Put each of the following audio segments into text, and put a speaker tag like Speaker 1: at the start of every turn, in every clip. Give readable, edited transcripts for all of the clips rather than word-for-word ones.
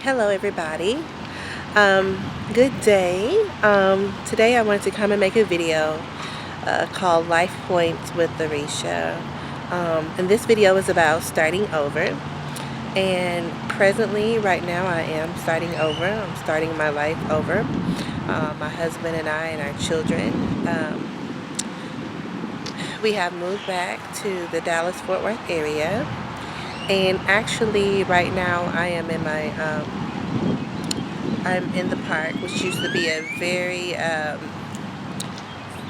Speaker 1: Hello, everybody. Good day. Today I wanted to come and make a video called Life Points with Arisha. And this video is about starting over. And presently, right now, I am starting over. I'm starting my life over. My husband and I and our children. We have moved back to the Dallas-Fort Worth area. And actually, right now, I'm in the park, which used to be a very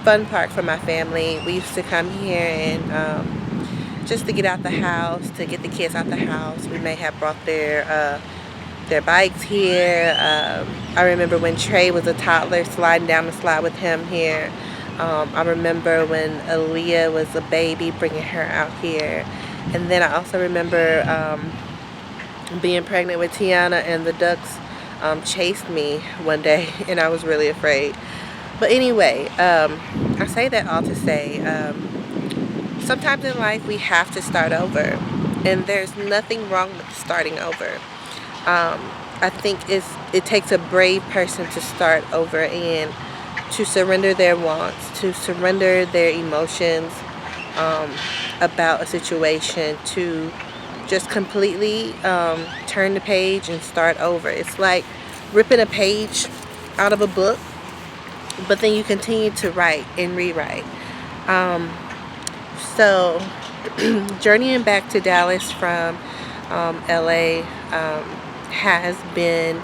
Speaker 1: fun park for my family. We used to come here and just to get out the house, to get the kids out the house. We may have brought their bikes here. I remember when Trey was a toddler, sliding down the slide with him here. I remember when Aaliyah was a baby, bringing her out here. And then I also remember being pregnant with Tiana, and the ducks chased me one day, and I was really afraid. But anyway, I say that all to say, sometimes in life we have to start over, and there's nothing wrong with starting over. I think it takes a brave person to start over and to surrender their wants, to surrender their emotions about a situation, to just completely turn the page and start over. It's like ripping a page out of a book, but then you continue to write and rewrite. So journeying back to Dallas from LA has been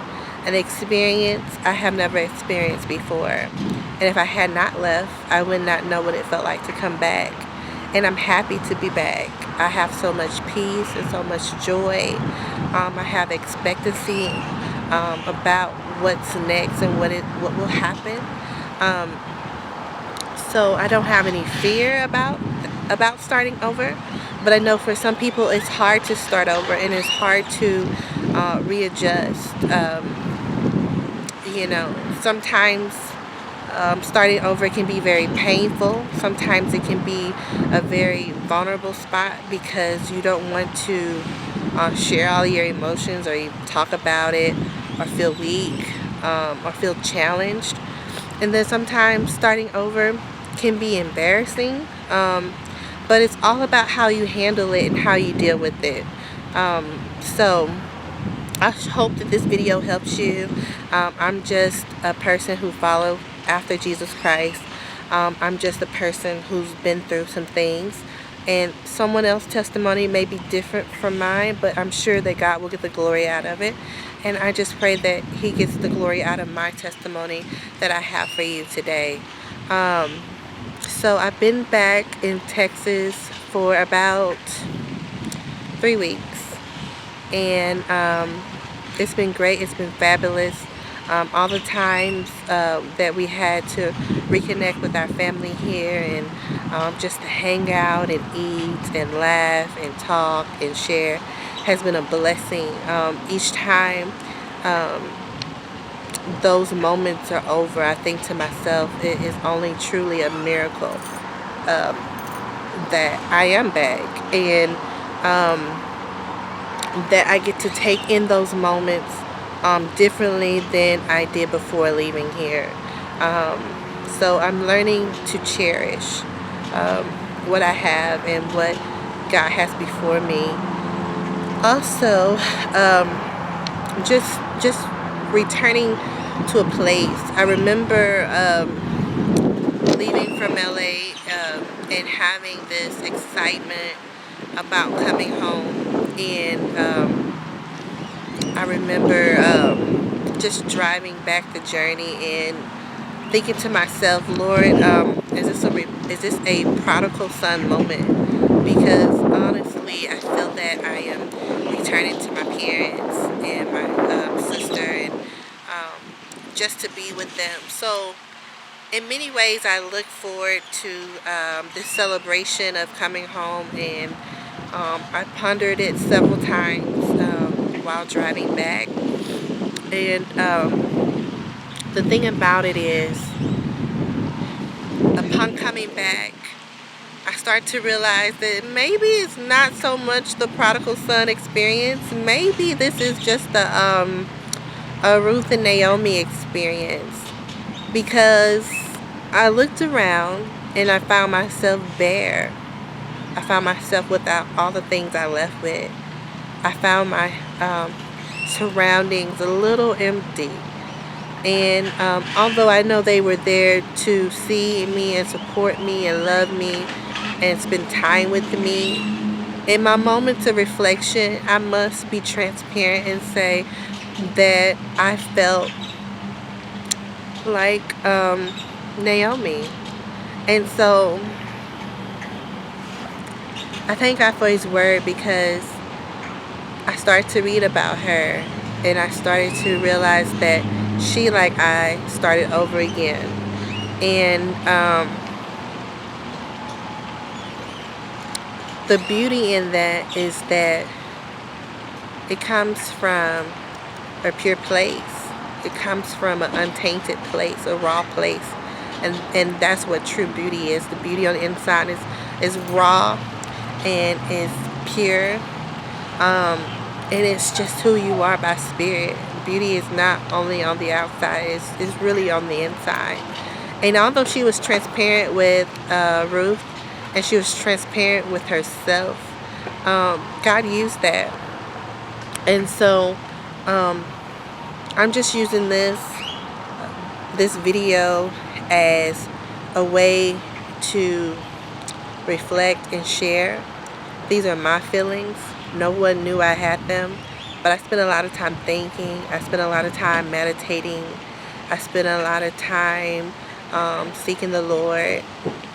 Speaker 1: an experience I have never experienced before. And if I had not left, I would not know what it felt like to come back. And I'm happy to be back. I have so much peace and so much joy. I have expectancy about what's next and what will happen. So I don't have any fear about starting over. But I know for some people it's hard to start over, and it's hard to readjust. Sometimes starting over can be very painful. Sometimes it can be a very vulnerable spot because you don't want to share all your emotions, or you talk about it, or feel weak, or feel challenged. And then sometimes starting over can be embarrassing, but it's all about how you handle it and how you deal with it. So I hope that this video helps you. I'm just a person who follows after Jesus Christ. I'm just a person who's been through some things, and someone else's testimony may be different from mine, but I'm sure that God will get the glory out of it. And I just pray that He gets the glory out of my testimony that I have for you today. So I've been back in Texas for about 3 weeks, and it's been great. It's been fabulous. All the times that we had to reconnect with our family here, and just to hang out and eat and laugh and talk and share has been a blessing. Each time those moments are over, I think to myself, it is only truly a miracle that I am back, and that I get to take in those moments differently than I did before leaving here. So I'm learning to cherish what I have and what God has before me. Also, just returning to a place. I remember leaving from LA and having this excitement about coming home, and I remember just driving back the journey and thinking to myself, Lord, is this a prodigal son moment? Because honestly, I feel that I am returning to my parents and my sister, and just to be with them. So in many ways, I look forward to this celebration of coming home, and I pondered it several times while driving back. And the thing about it is, upon coming back, start to realize that maybe it's not so much the prodigal son experience. Maybe this is just a Ruth and Naomi experience, because I looked around and I found myself bare. I found myself without all the things I left with. I found my surroundings a little empty. And although I know they were there to see me and support me and love me and spend time with me, in my moments of reflection, I must be transparent and say that I felt like Naomi. And so I thank God for His word, because I started to read about her and I started to realize that she, like I, started over again. And the beauty in that is that it comes from a pure place. It comes from an untainted place, a raw place. And that's what true beauty is. The beauty on the inside is raw and is pure. And it's just who you are by spirit. Beauty is not only on the outside, it's really on the inside. And although she was transparent with Ruth, and she was transparent with herself, God used that. And so I'm just using this video as a way to reflect and share. These are my feelings. No one knew I had them, but I spent a lot of time thinking. I spent a lot of time meditating. I spent a lot of time seeking the Lord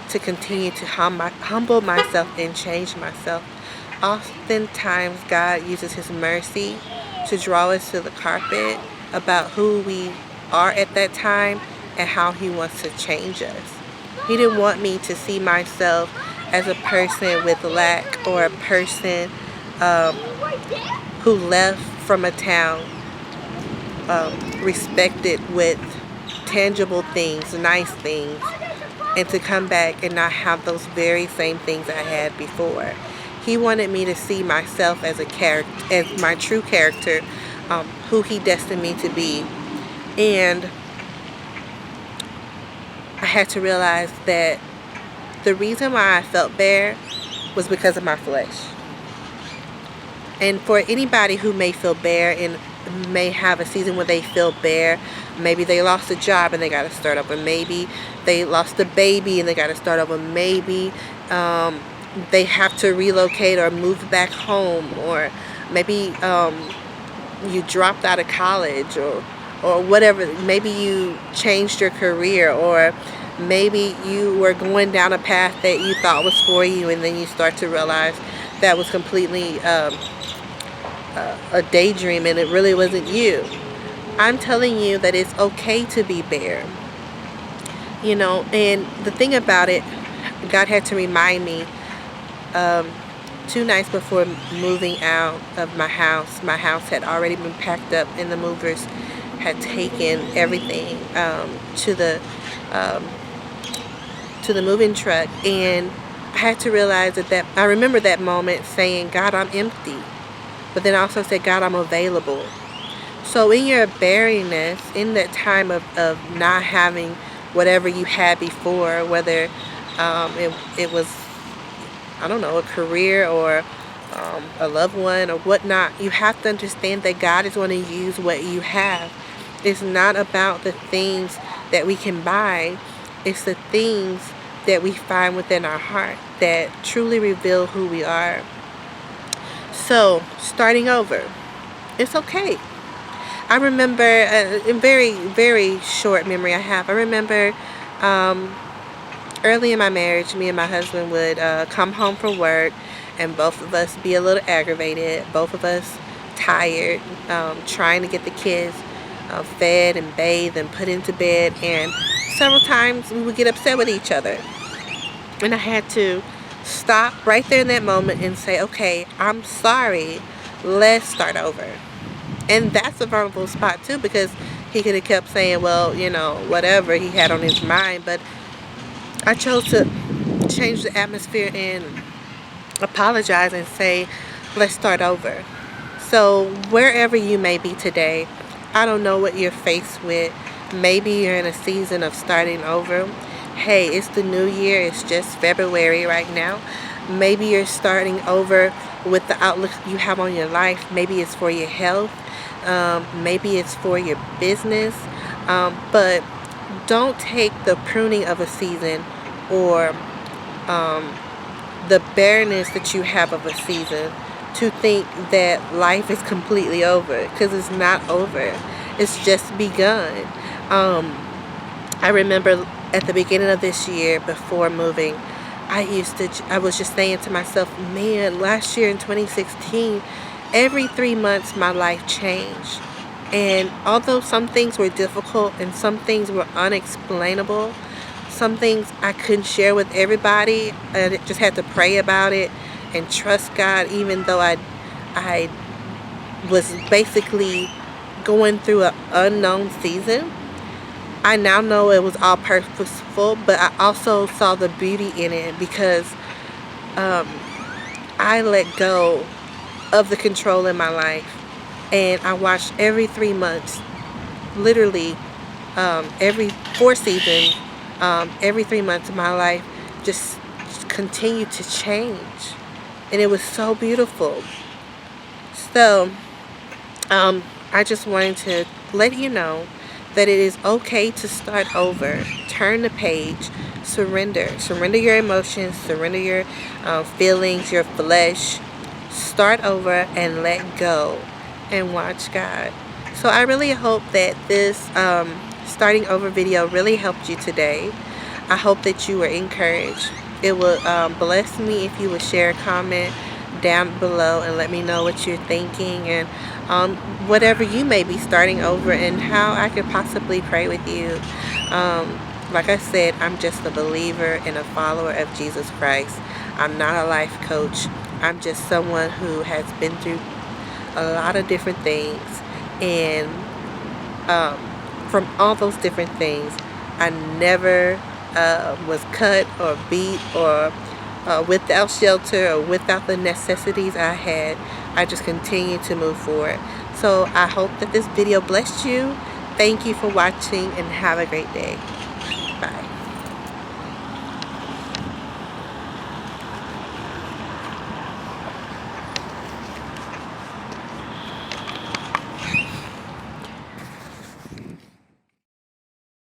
Speaker 1: to continue to humble myself and change myself. Oftentimes, God uses His mercy to draw us to the carpet about who we are at that time and how He wants to change us. He didn't want me to see myself as a person with lack, or a person who left from a town respected with tangible things, nice things, and to come back and not have those very same things I had before. He wanted me to see myself as a character, as my true character, who He destined me to be. And I had to realize that the reason why I felt bare was because of my flesh. And for anybody who may feel bare and may have a season where they feel bare, maybe they lost a job and they got to start over, maybe they lost a baby and they got to start over, maybe they have to relocate or move back home, or maybe you dropped out of college, or whatever, maybe you changed your career, or maybe you were going down a path that you thought was for you, and then you start to realize that was completely a daydream and it really wasn't you. I'm telling you that it's okay to be bare. You know, and the thing about it, God had to remind me 2 nights before moving out of my house had already been packed up and the movers had taken everything to the moving truck. And I had to realize that I remember that moment saying, God, I'm empty. But then I also said, God, I'm available. So in your barrenness, in that time of not having whatever you had before, whether it was, I don't know, a career or a loved one or whatnot, you have to understand that God is going to use what you have. It's not about the things that we can buy. It's the things that we find within our heart that truly reveal who we are. So, starting over, it's okay. I remember, a very, very short memory I have. I remember early in my marriage, me and my husband would come home from work and both of us be a little aggravated, both of us tired, trying to get the kids fed and bathed and put into bed, and several times we would get upset with each other. And I had to stop right there in that moment and say, okay, I'm sorry, let's start over. And that's a vulnerable spot too, because he could have kept saying, well, you know, whatever he had on his mind, but I chose to change the atmosphere and apologize and say, let's start over. So wherever you may be today, I don't know what you're faced with. Maybe you're in a season of starting over. Hey, it's the new year. It's just February right now. Maybe you're starting over with the outlook you have on your life. Maybe it's for your health. Maybe it's for your business. But don't take the pruning of a season or the bareness that you have of a season to think that life is completely over, because it's not over. It's just begun. I remember at the beginning of this year, before moving, I was just saying to myself, man, last year in 2016, every 3 months my life changed. And although some things were difficult and some things were unexplainable, some things I couldn't share with everybody, and I just had to pray about it and trust God, even though I was basically going through an unknown season. I now know it was all purposeful, but I also saw the beauty in it because I let go of the control in my life, and I watched every 3 months, literally every 4 seasons, every 3 months of my life just continued to change, and it was so beautiful. So I just wanted to let you know that it is okay to start over. Turn the page. Surrender your emotions, surrender your feelings, your flesh. Start over and let go and watch God. So I really hope that this starting over video really helped you today. I hope that you were encouraged. It would bless me if you would share a comment down below and let me know what you're thinking, and whatever you may be starting over and how I could possibly pray with you. Like I said, I'm just a believer and a follower of Jesus Christ. I'm not a life coach. I'm just someone who has been through a lot of different things, and from all those different things, I never was cut or beat or without shelter or without the necessities I had. I just continue to move forward. So I hope that this video blessed you. Thank you for watching and have a great day.